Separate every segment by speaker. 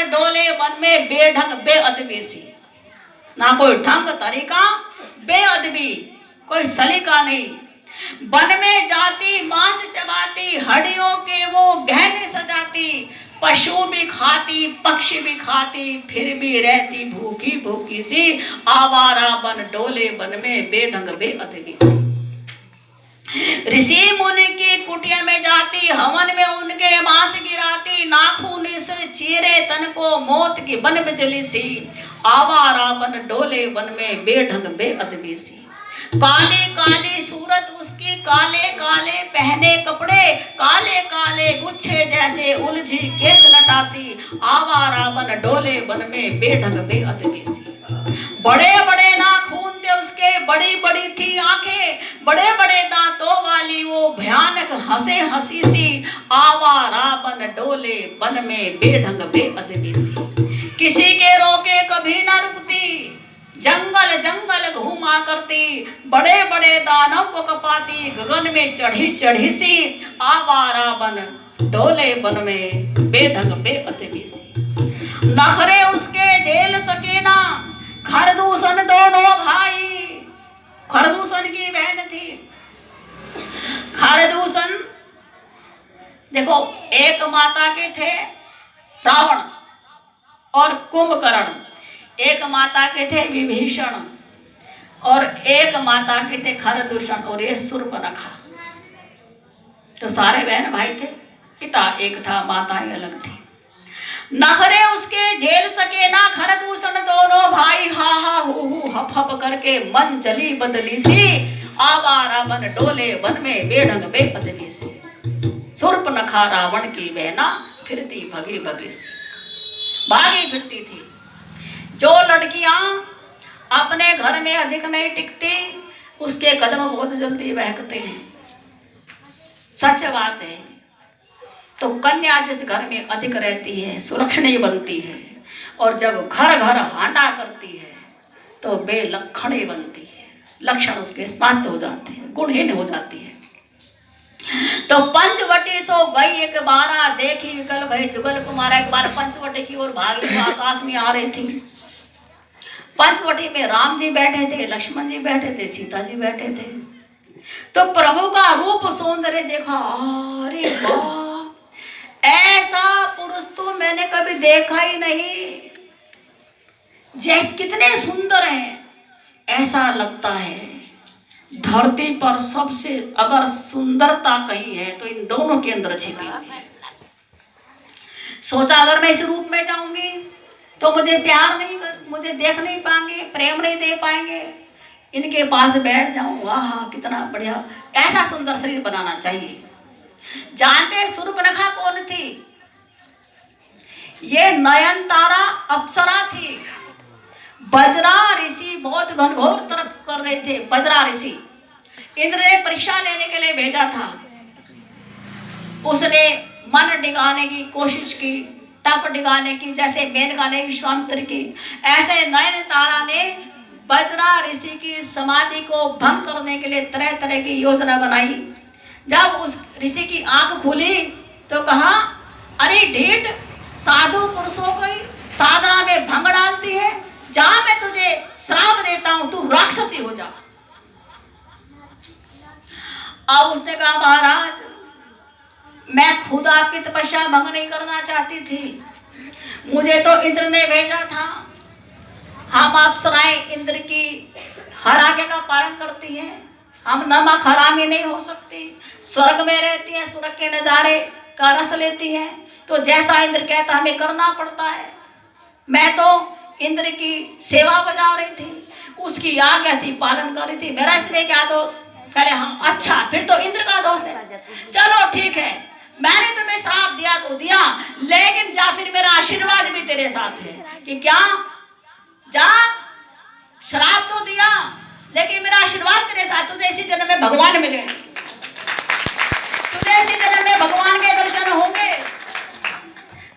Speaker 1: बन डोले वन में बेढंग बेअदबी सी। ना कोई ढंग तरीका, बेअदबी कोई सलीका नहीं। वन में जाती मांस चबाती, हड्डियों के वो गहने सजाती, पशु भी खाती पक्षी भी खाती, फिर भी रहती भूखी भूखी सी। आवारा बन डोले वन में बेढंग बेअदबी सी। ऋषि मुनि की कुटिया में जाती, हवन में उनके मांस गिराती, नाखून से चीरे तन को मौत की बन बिजली सी। आवारा बन डोले वन में बेढंग बेअदबी सी। काली काली सूरत उसकी, काले काले पहने कपड़े, काले काले गुच्छे जैसे उलझी केस लटासी। आवारा बन डोले वन में बेढंग बेअदबी सी। बड़े बड़े नाखून थे उसके, बड़ी बड़ी थी आंखें, बड़े बड़े दांतों वाली वो भयानक हंसे हंसी सी। आवारा बन डोले वन में बेढंग बेअदबी सी। किसी के रोके कभी ना रुकती, जंगल जंगल घूमा करती, बड़े बड़े दानव को कपाती, गगन में चढ़ी चढ़ी सी। आवारा बन डोले वन में बेढंग बेअदबी सी। नखरे उसके झेल सके ना, खरदूषण दोनों भाई। खरदूषण की बहन थी। खरदूषण देखो, एक माता के थे रावण और कुंभकर्ण, एक माता के थे विभीषण और एक माता के थे खरदूषण और ये शूर्पणखा। तो सारे बहन भाई थे, पिता एक था, माताएं अलग थी। नखरे उसके झेल सके ना खरदूषण दोनों भाई, हा हा हु हप हप करके मन चली बदली सी। आवारा बन डोले वन में बेढंग बेअदबी सी। शूर्पणखा रावण की बहना फिरती भगी भगी सी, भागी फिरती थी। जो लड़कियां अपने घर में अधिक नहीं टिकती, उसके कदम बहुत जल्दी बहकते हैं। सच बात है। तो कन्या जिस घर में अधिक रहती है, सुरक्षणीय बनती है, और जब घर घर हांडा करती है तो बेलक्षणी बनती है। लक्षण उसके समाप्त हो जाते हैं, गुणहीन हो जाती है। तो पंचवटी सो गई एक बारा, देखी विकल भई जुगल कुमारा। एक बार पंचवटी की ओर भागी तो आकाश में आ रही थी। पंचवटी में राम जी बैठे थे, लक्ष्मण जी बैठे थे, सीता जी बैठे थे। तो प्रभु का रूप सौंदर्य देखा, अरे वाह, ऐसा पुरुष तो मैंने कभी देखा ही नहीं। जैसे कितने सुंदर हैं, ऐसा लगता है धरती पर सबसे अगर सुंदरता कहीं है तो इन दोनों के अंदर छिपी हुई है। सोचा अगर मैं इस रूप में जाऊंगी तो मुझे प्यार नहीं मुझे देख नहीं पाएंगे, प्रेम नहीं दे पाएंगे। इनके पास बैठ जाऊं, वाह कितना बढ़िया, ऐसा सुंदर शरीर बनाना चाहिए। जानते शूर्पणखा कौन थी? ये नयनतारा अप्सरा थी। बजरा ऋषि बहुत घनघोर तरफ कर रहे थे। बजरा ऋषि इंद्र ने परीक्षा लेने के लिए भेजा था। उसने मन डिगाने की कोशिश की, तप डिगाने की, जैसे मेनका ने विश्वामित्र की, ऐसे नयनतारा ने बजरा ऋषि की समाधि को भंग करने के लिए तरह तरह की योजना बनाई। जब उस ऋषि की आंख खुली तो कहा, अरे ढीठ, साधु पुरुषों को साधना में भंग डालती है, जा मैं तुझे श्राप देता हूं, तू राक्षसी हो जा। अब उसने कहा, महाराज मैं खुद आपकी तपस्या भंग नहीं करना चाहती थी, मुझे तो इंद्र ने भेजा था। हम अप्सराएं इंद्र की हर आज्ञा का पालन करती हैं, हम नमक हरामी नहीं हो सकती, स्वर्ग में रहती है, स्वर्ग के नजारे का रस लेती है, तो जैसा इंद्र कहता हमें करना पड़ता है। मैं तो इंद्र की सेवा बजा रही थी, उसकी आज्ञा थी, पालन कर रही थी, मेरा इसमें क्या दोष? कहे हाँ अच्छा, फिर तो इंद्र का दोष है। चलो ठीक है, मैंने तुम्हें श्राप दिया तो दिया, लेकिन जा फिर मेरा आशीर्वाद भी तेरे साथ है। कि क्या? जा, श्राप तो दिया लेकिन मेरा आशीर्वाद तेरे साथ, तुझे इसी जन्म में भगवान मिले, तुझे इसी जन्म में भगवान के दर्शन होंगे।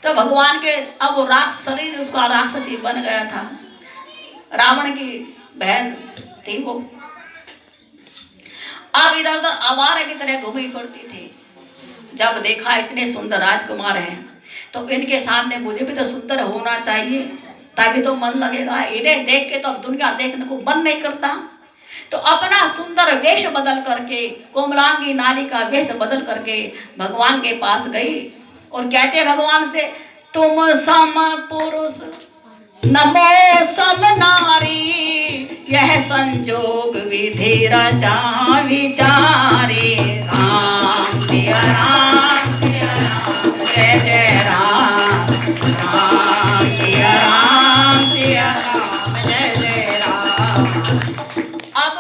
Speaker 1: तो भगवान के अब वो शरीर उसका राक्षसी बन गया था। रावण की बहन थी वो, अब इधर उधर आवारा की तरह घूमी पड़ती थी। जब देखा इतने सुंदर राजकुमार हैं तो इनके सामने मुझे भी तो सुंदर होना चाहिए, तभी तो मन लगेगा। इन्हें देख के तो अब दुनिया देखने को मन नहीं करता। तो अपना सुंदर वेश बदल करके, कोमलांगी नारी का वेश बदल करके भगवान के पास गई और कहते भगवान से, तुम सम पुरुष नमो सम नारी, यह संजोग विधि रचा विचारी। राम सिया राम सिया राम, जय जय राम। राम सिया राम सिया राम, जय जय राम। अब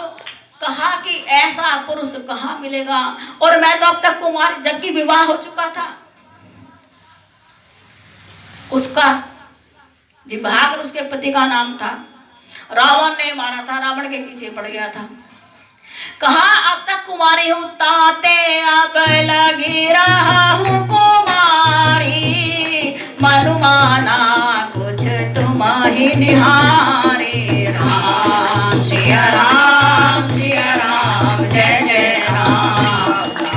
Speaker 1: कहा कि ऐसा पुरुष कहाँ मिलेगा, और मैं तो अब तक कुमारी, जबकि विवाह हो चुका था। उसका जिभागर उसके पति का नाम था। रावण ने मारा था, रावण के पीछे पड़ गया था। कहा अब तक कुमारी हूं ताते, अब लगी रहा हूं कुमारी, मनुमाना कुछ तुम ही निहारी। राम सिया राम सिया राम, जय जय राम।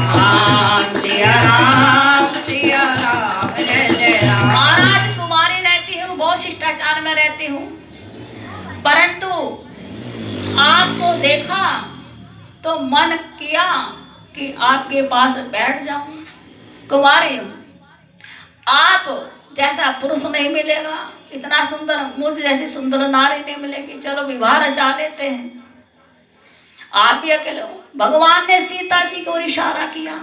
Speaker 1: राम सिया राम सिया राम, जय जय राम। महाराज कुमारी रहती हूँ, बहुत शिष्टाचार में रहती हूँ, परंतु आपको देखा तो मन किया कि आपके पास बैठ जाऊं। कुमारी हूं, आप जैसा पुरुष नहीं मिलेगा, इतना सुंदर, मुझ जैसी सुंदर नारी नहीं मिलेगी, चलो विवाह रचा लेते हैं। आप भी अकेले हो। भगवान ने सीता जी को इशारा किया,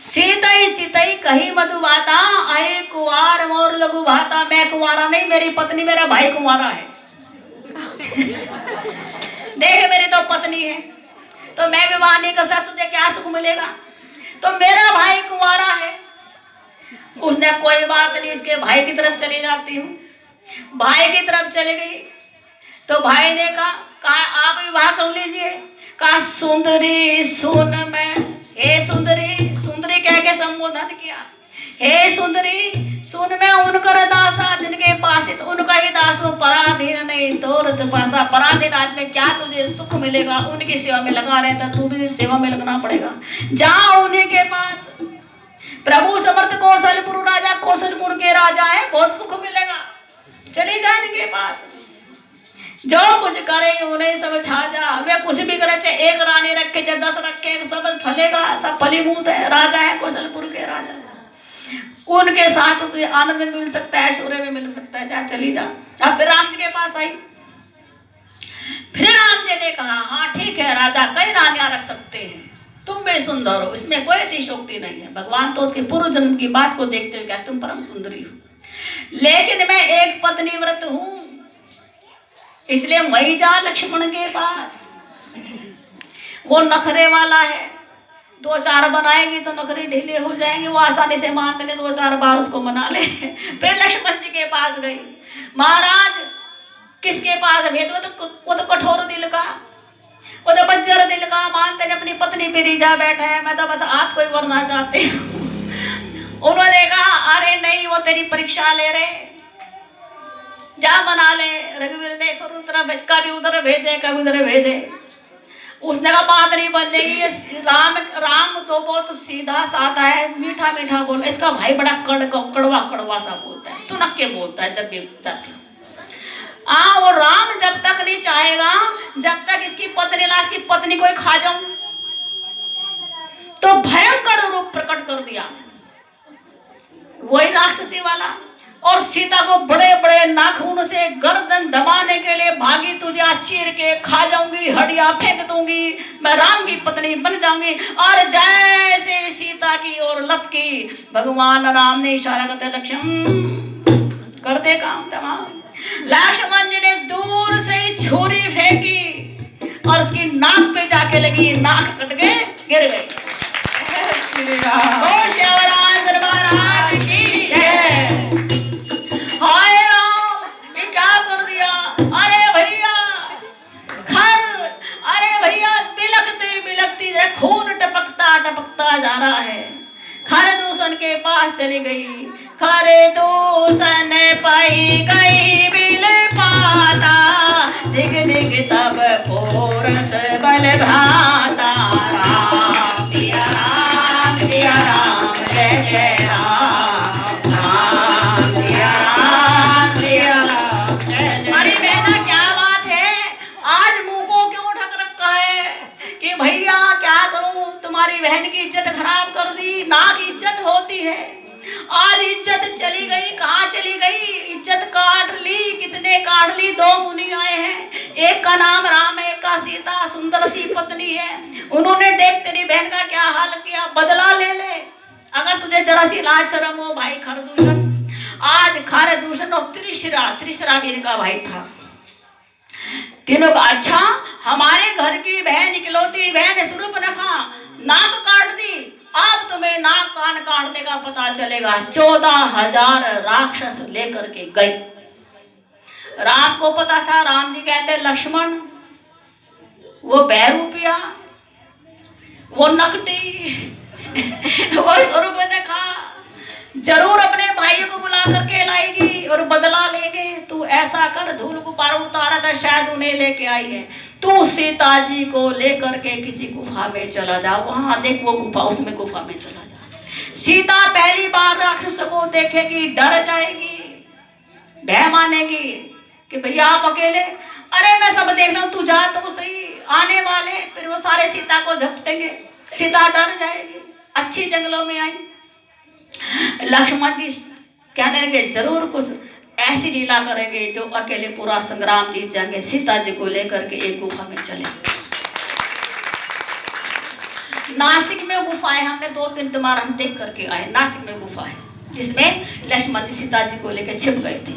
Speaker 1: सीतई चितई कही मधुबाता, आए कुंवार मोर लघु भाता। मैं कुंवारा नहीं, मेरी पत्नी, मेरा भाई कुंवारा है। देख मेरी तो पत्नी है, तो मैं विवाह नहीं कर सकता, तुझे क्या सुख मिलेगा? तो मेरा भाई कुंवारा है। उसने कोई बात नहीं, इसके भाई की तरफ चली जाती हूँ। भाई की तरफ चली गई तो भाई ने कहा आप विवाह कर लीजिए। कहा सुंदरी सुन मैं, हे सुंदरी, सुंदरी कह के संबोधन किया। हे सुंदरी सुन मैं उनकर दासा, जिनके पास उनका ही दास हूँ, पराधीन नहीं तोर पासा। पराधीन आदमी क्या तुझे सुख मिलेगा? उनकी सेवा में लगा रहता, तू भी सेवा में लगना पड़ेगा। जा उन्हीं के पास, प्रभु समर्थ कौशलपुर राजा, कौशलपुर के राजा है, बहुत सुख मिलेगा। चली जा इनके पास, जो कुछ करे उन्हें सब छा जा। वे कुछ भी करे, चाहे एक रानी रखे चाहे 10 रखे, सब फलेगा, सब फलीभूत है। राजा है कौशलपुर के राजा, उनके साथ तुझे आनंद मिल सकता है, ऐश्वर्य भी मिल सकता है। जा चली जा। अब फिर राम जी के पास आई। फिर राम जी ने कहा हाँ ठीक है राजा, कई रानियां रख सकते हैं, तुम भी सुंदर हो, इसमें कोई अतिशयोक्ति नहीं है। भगवान तो उसके पूर्व जन्म की बात को देखते हुए कहते तुम परम सुंदरी हो, लेकिन मैं एक पत्नी व्रत हूं, इसलिए वही जा लक्ष्मण के पास। वो नखरे वाला है, 2-4 बनाएगी तो नखरे ढीले हो जाएंगे, वो आसानी से मान ले, 2-4 बार उसको मना ले। फिर लक्ष्मण जी के पास गई। महाराज किसके पास भेज? वो तो कठोर दिल का, वो तो बज्जर दिल का, मानते हैं अपनी पत्नी पे रिझा बैठा है, मैं तो बस आपको ही वरना चाहती हूँ। उन्होंने कहा अरे नहीं, वो तेरी परीक्षा ले रहे, जा बना ले। रघुवीर देखो उधर भेज, कभी उधर भेजे कभी उधर भेजे। उसने कहा बात नहीं बनेगी, ये राम तो बहुत सीधा साधा है, मीठा मीठा बोल। इसका भाई बड़ा कड़वा कड़वा सा बोलता है, तुनक के बोलता है जब भी वो राम जब तक नहीं चाहेगा, जब तक इसकी पत्नी लाश की पत्नी को खा जाऊं, तो भयंकर रूप प्रकट कर दिया वही राक्षसी वाला। और सीता को बड़े बड़े नाखून से गर्दन दबाने के लिए भागी, तुझे चीर के खा जाऊंगी, हड्डियां फेंक दूंगी, मैं राम की पत्नी बन जाऊंगी। और जैसे सीता की ओर लपकी, भगवान राम ने इशारा करते लक्ष्मण कर दे काम तमाम। लक्ष्मण जी ने दूर से ही छुरी फेंकी और उसकी नाक पे जाके लगी, नाक कट गए, गिर गई। हाय राम, ये क्या कर दिया? अरे भैया खर, अरे भैया बिलकती बिलकती खून टपकता टपकता जा रहा है। खर दूषण के पास चली गई, खर दूषण पाई गई बिल पाता, दिग दिग तब पोरस बल भ्राता। राम सिया राम जय जय राम। इज्जत चली गई, कहाँ चली गई? इज्जत काट ली। किसने काट ली? दो मुनि आए हैं, एक का नाम राम है, एक का सीता, सुंदर सी पत्नी है। उन्होंने देख तेरी बहन का क्या हाल किया, बदला ले ले। अगर तुझे जरा सी लाज शर्म हो भाई खरदूषण, आज खरदूषण और त्रिशरा भी इनका भाई था। तीनों का अच्छा हमारे घर की बहन इकलौती बहन शूर्पणखा नाक काट दी, अब तुम्हें नाक कान काटने का पता चलेगा। 14,000 राक्षस लेकर के गए। राम को पता था, राम जी कहते लक्ष्मण वो बहरूपिया, वो नकटी, वो शूर्पणखा जरूर अपने भाइयों को बुला करके लाएगी और बदला लेंगे। तू ऐसा कर, धूल गुब्बार उतारा था शायद उन्हें लेके आई है, तू सीता जी को लेकर के किसी गुफा में चला जा, वहां देख वो गुफा, उसमें गुफा में चला जा। सीता पहली बार राक्षस को देखेगी, डर जाएगी, भय मानेगी कि भैया आप अकेले, अरे मैं सब देख रहा हूं, तू जा तो सही, आने वाले फिर वो सारे सीता को झपटेंगे। सीता डर जाएगी, अच्छी जंगलों में आई। लक्ष्मण जी कहने लगे जरूर कुछ ऐसी लीला करेंगे जो अकेले पूरा संग्राम जीत जाएंगे। सीता जी को लेकर के एक गुफा में चले। नासिक में गुफा है, हमने 2-3 बार हम देख करके आए। नासिक में गुफा है जिसमें लक्ष्मण जी सीता जी को लेकर छिप गए थे।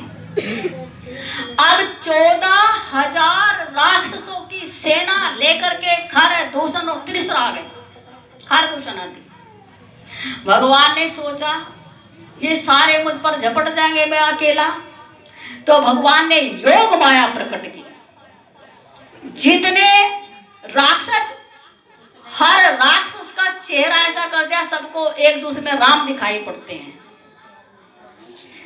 Speaker 1: अब 14,000 राक्षसों की सेना लेकर के खरदूषण और त्रिशरा आ गए। खरदूषण आदि भगवान ने सोचा ये सारे मुझ पर झपट जाएंगे मैं अकेला, तो भगवान ने योग माया प्रकट की। जितने राक्षस, हर राक्षस का चेहरा ऐसा कर दिया सबको एक दूसरे में राम दिखाई पड़ते हैं।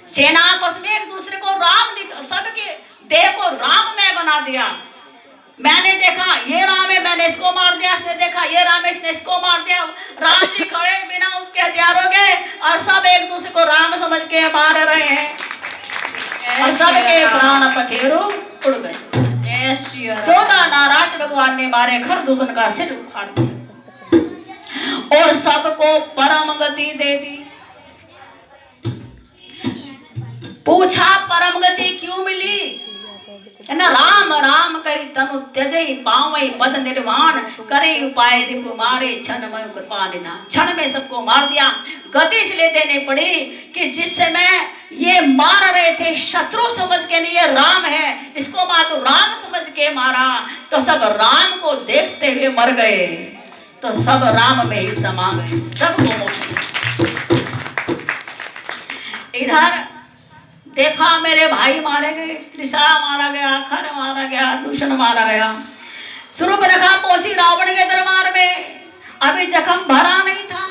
Speaker 1: सेना आपस में एक दूसरे को राम सबके देह को राम में बना दिया। मैंने देखा ये राम है, मैंने इसको मार दिया, इसने देखा ये राम है, इसने इसको मार दिया। राम जी खड़े बिना उसके हथियारों के और सब एक दूसरे को राम समझ के मार रहे हैं और सबके प्राण पखेरु उड़ गए। 14 नाराज भगवान ने मारे, खरदूषण का सिर उखाड़ दिया और सबको परम गति दे दी। पूछा परम गति क्यों मिली? है ना, राम राम करी तनु त्यजई पावई पद निर्वाण करे उपाय रिपु मारे क्षण में कृपा निधान। क्षण में सबको मार दिया। गति इसलिए देने पड़ी कि जिस समय ये मार रहे थे शत्रु समझ के नहीं, ये राम है, इसको मार तो राम समझ के मारा, तो सब राम को देखते हुए मर गए, तो सब राम में ही समा गए, सबको मोक्ष। इधर देखा मेरे भाई मारे गए, त्रिशरा मारा गया, खर मारा गया, दूषण मारा गया। शूर्पणखा पहुंची रावण के दरबार में, अभी जख्म भरा नहीं था,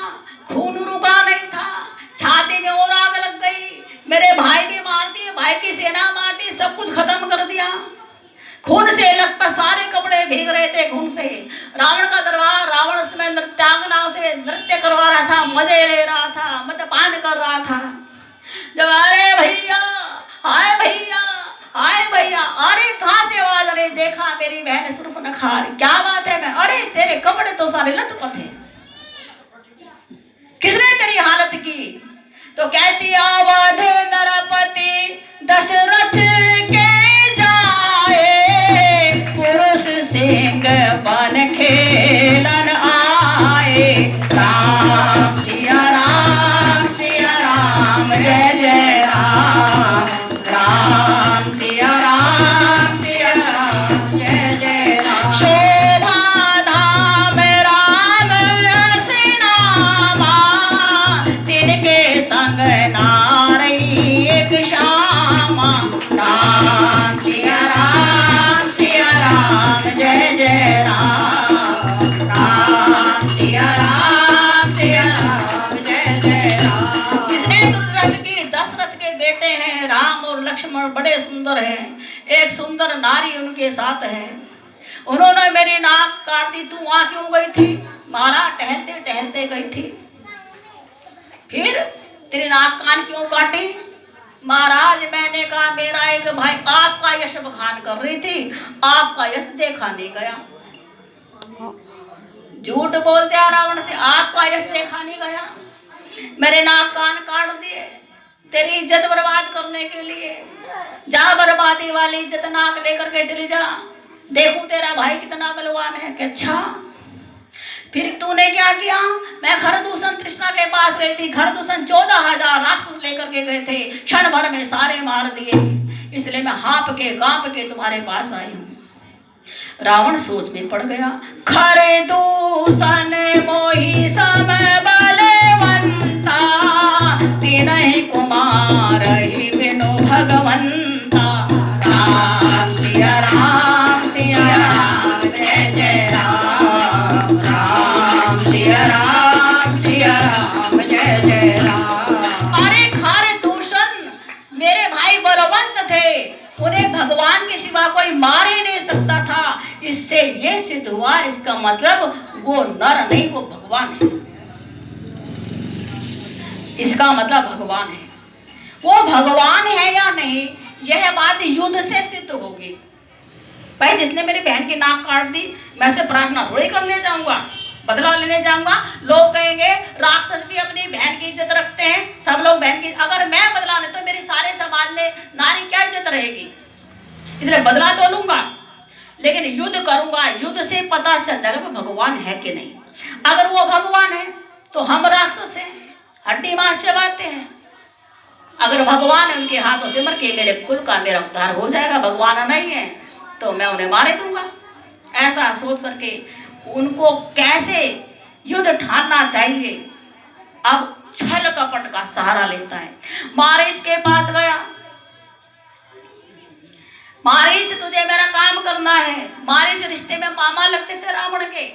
Speaker 1: खून रुका नहीं था, छाती में और आग लग गई। मेरे भाई भी मार दिए, भाई की सेना मार दी, सब कुछ खत्म कर दिया। खून से लगभग सारे कपड़े भीग रहे थे खून से। रावण का दरबार, रावण उसमें नृत्यांगनाओं से नृत्य करवा रहा था, मजे ले रहा था, मद्यपान कर रहा था। जब अरे भैया, हाय भैया, हाय भैया, अरे कहाँ से आवाज आ रही? देखा मेरी बहन शूर्पणखा, क्या बात है? मैं, अरे तेरे कपड़े तो सारे लथपथ हैं, किसने तेरी हालत की? तो कहती अवध नरपति दशरथ के जाए, पुरुष सिंह बन खेलन आए। राम सिया राम, सिया राम जय जय राम, राम सिया राम, सिया राम जय जय राम। शोभा धाम राम असी नामा, तिनके संग नारई एक श्यामा। राम सिया राम, सिया राम जय जय राम, राम सिया राम, सिया राम जय जय राम। किसने दशरथ के बेटे हैं राम और लक्ष्मण, बड़े सुंदर हैं। एक सुंदर नारी उनके साथ है। उन्होंने मेरी नाक काट दी, तू वहां क्यों गई थी? मारा, टहलते टहलते गई थी। फिर तेरी नाक कान क्यों काटी? महाराज मैंने कहा मेरा एक भाई आपका यश बखान कर रही थी, आपका यश देखा नहीं गया। झूठ बोल दिया रावण से, आपका यश देखा नहीं गया, मेरे नाक कान काट दिए। तेरी इज्जत बर्बाद करने के लिए। जा बर्बादी वाली इज्जत नाक लेकर के चली जा, देखूं तेरा भाई कितना बलवान है। कि अच्छा, फिर तूने क्या किया? मैं खरदूषण तृष्णा के पास गई थी। खरदूषण 14,000 राक्षस लेकर के गए थे, क्षण भर में सारे मार दिए, इसलिए मैं हाँप के कांप के तुम्हारे पास आई हूँ। रावण सोच में पड़ गया। खरदूषण मोहि सम बलवंता, तीनहि कुमार ही बिनु भगवंता। राम सिया राम सिया राम जय जय राम, राम सिया राम जय जय राम। अरे खरदूषण मेरे भाई बलवंत थे, उन्हें भगवान के सिवा कोई मार ही नहीं सकता था। इससे ये सिद्ध हुआ, इसका मतलब वो नर नहीं, वो भगवान है। इसका मतलब भगवान है। वो भगवान है या नहीं, यह बात युद्ध से सिद्ध होगी। भाई जिसने मेरी बहन की नाक काट दी, मैं उसे प्रार्थना थोड़ी करने जाऊंगा, बदला लेने जाऊंगा। लोग कहेंगे राक्षस भी अपनी बहन की इज्जत रखते हैं, सब लोग बहन की। अगर मैं बदला ले तो मेरे सारे समाज में नारी क्या इज्जत रहेगी? इसलिए बदला तो लूंगा, लेकिन युद्ध करूंगा। युद्ध से पता चल जाएगा वो भगवान है कि नहीं। अगर वो भगवान है तो हम राक्षस हैं, हड्डी मांस चबाते हैं। अगर भगवान है, उनके हाथों से मर के मेरे कुल का मेरा उद्धार हो जाएगा। भगवान नहीं है तो मैं उन्हें मारे दूंगा। ऐसा सोच करके उनको कैसे युद्ध ठानना चाहिए, अब छल कपट का सहारा लेता है। मारीच के पास गया। मारीच, तुझे मेरा काम करना है। मारीच रिश्ते में मामा लगते थे रावण के।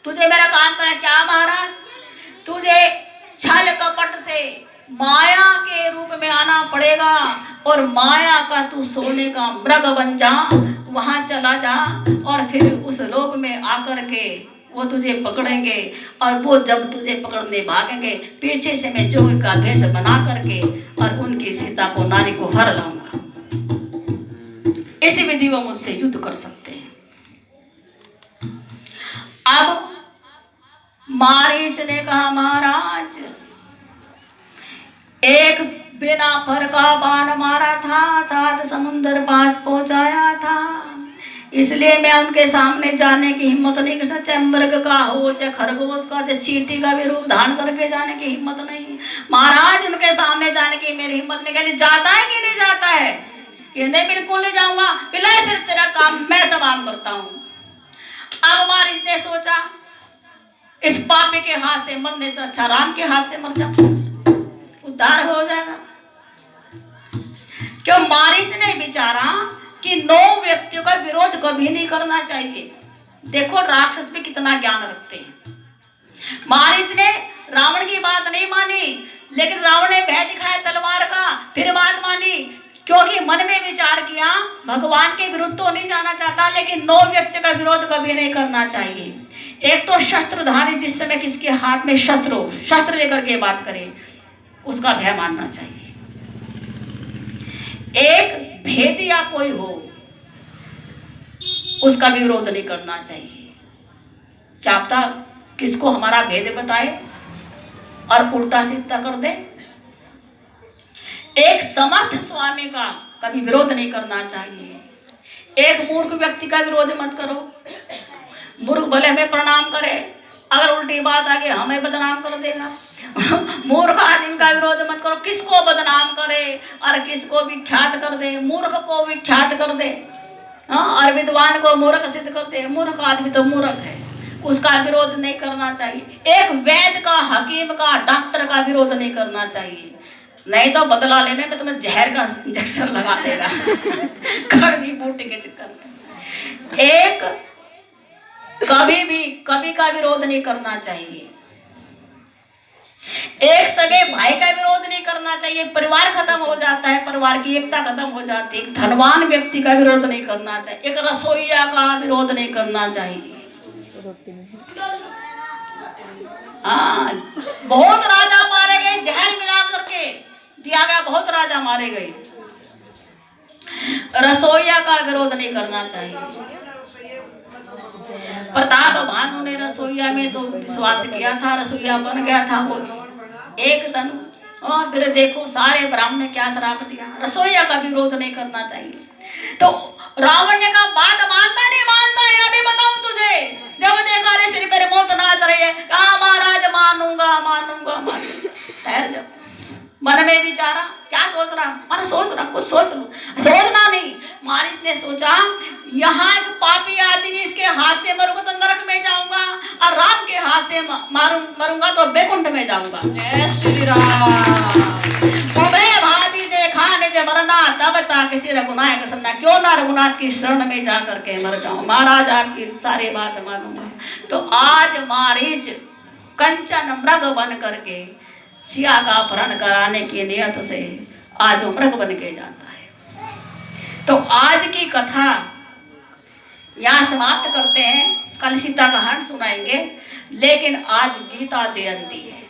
Speaker 1: तुझे मेरा काम करना क्या महाराज? तुझे छल कपट से माया के रूप में आना पड़ेगा, और माया का तू सोने का मृग बन जा, वहां चला जा, और फिर उस लोक में आकर के वो तुझे पकड़ेंगे। और वो जब तुझे पकड़ने भागेंगे, पीछे से मैं जोग का भेष बना करके और उनकी सीता को, नारी को हर लाऊंगा। ऐसी विधि वो मुझसे युद्ध कर सकते हैं। अब मारीच ने कहा, महाराज एक बिना फर का बाण मारा था, 7 समुंदर 5 पहुंचाया था, इसलिए मैं उनके सामने जाने की हिम्मत नहीं कर सकता। चाहे मृग का हो, चाहे खरगोश का, चाहे चींटी का भी रूप धारण करके जाने की हिम्मत नहीं। महाराज उनके सामने जाने की मेरी हिम्मत नहीं। कहली जाता है कि नहीं जाता है? ये नहीं, बिल्कुल नहीं जाऊंगा। फिर तेरा काम मैं तमाम करता हूँ। अब मारीच ने सोचा, इस पापी के हाथ से मरने से अच्छा राम के हाथ से मर जाऊं, उद्धार हो जाएगा। क्यों? मारीच ने विचारा कि 9 व्यक्तियों का विरोध कभी नहीं करना चाहिए। देखो राक्षस भी कितना ज्ञान रखते हैं। मारीच ने रावण की बात नहीं मानी, लेकिन रावण ने भय दिखाया तलवार का, फिर बात मानी, क्योंकि मन में विचार किया भगवान के विरुद्ध तो नहीं जाना चाहता, लेकिन 9 व्यक्ति का विरोध कभी नहीं करना चाहिए। एक तो शस्त्रधारी, जिस समय किसके हाथ में शस्त्र हो, शस्त्र लेकर के बात करे, उसका भय मानना चाहिए। एक भेदिया कोई हो, उसका भी विरोध नहीं करना चाहिए। क्या पता किसको हमारा भेद बताए और उल्टा सीधा कर दे। एक समर्थ स्वामी का कभी विरोध नहीं करना चाहिए। एक मूर्ख व्यक्ति का विरोध मत करो। मूर्ख भले हमें प्रणाम करे, अगर उल्टी बात आगे हमें बदनाम कर देगा। मूर्ख आदमी का विरोध मत करो। किसको बदनाम करे और किसको विख्यात कर दे, मूर्ख को विख्यात कर दे, हाँ, और विद्वान को मूर्ख सिद्ध कर दे। मूर्ख आदमी तो मूर्ख है, उसका विरोध नहीं करना चाहिए। एक वैद्य का, हकीम का, डॉक्टर का विरोध नहीं करना चाहिए, नहीं तो बदला लेने में तुम्हें जहर का इंजेक्शन लगा देगा। कड़वी बूटी के चक्कर। एक कभी का विरोध नहीं करना चाहिए। एक सगे भाई का विरोध नहीं करना चाहिए, परिवार खत्म हो जाता है, परिवार की एकता खत्म हो जाती है। धनवान व्यक्ति का विरोध नहीं करना चाहिए। एक रसोईया का विरोध नहीं करना चाहिए। हाँ, बहुत राजा मारे गए, जहर मिला करके दिया गया, बहुत राजा मारे गए। रसोईया का विरोध नहीं करना चाहिए। प्रताप भानु ने रसोईया में तो विश्वास किया था, रसोईया बन गया था वो। एक दिन हाँ, फिर देखो सारे ब्राह्मण ने क्या श्राप दिया, रसोईया का विरोध नहीं करना चाहिए। तो रावण ने कहा बात मानता नहीं मानता है, अभी बताऊं तुझे। जब देखा रे सिर पर मौत नाच रही है, कहा महाराज मानूंगा मानूंगा मानूंगा। ठहर जाओ, मन में विचारा क्या सोच रहा, मन सोच रहा, कुछ सोच लो। सोचना नहीं, मारिच ने सोचा यहाँ एक पापी आदमी, इसके हाथ से मरूंगा तो नरक में जाऊंगा, और राम के हाथ से मरूंगा तो बैकुंठ में जाऊंगा।
Speaker 2: जय श्री राम।
Speaker 1: भाती देखा निज मरना, तब ताकि रघुनायक सुनना, क्यों ना रघुनाथ की शरण में जा करके मर जाऊं, महाराज आपकी सारी बात मानूंगा। तो आज मारीच कंचन मृग बन करके सिया का अपहरण कराने की नियत से आज वो मृग बन के जाता है। तो आज की कथा यहाँ समाप्त करते हैं, कल सीता का हरण सुनाएंगे, लेकिन आज गीता जयंती है।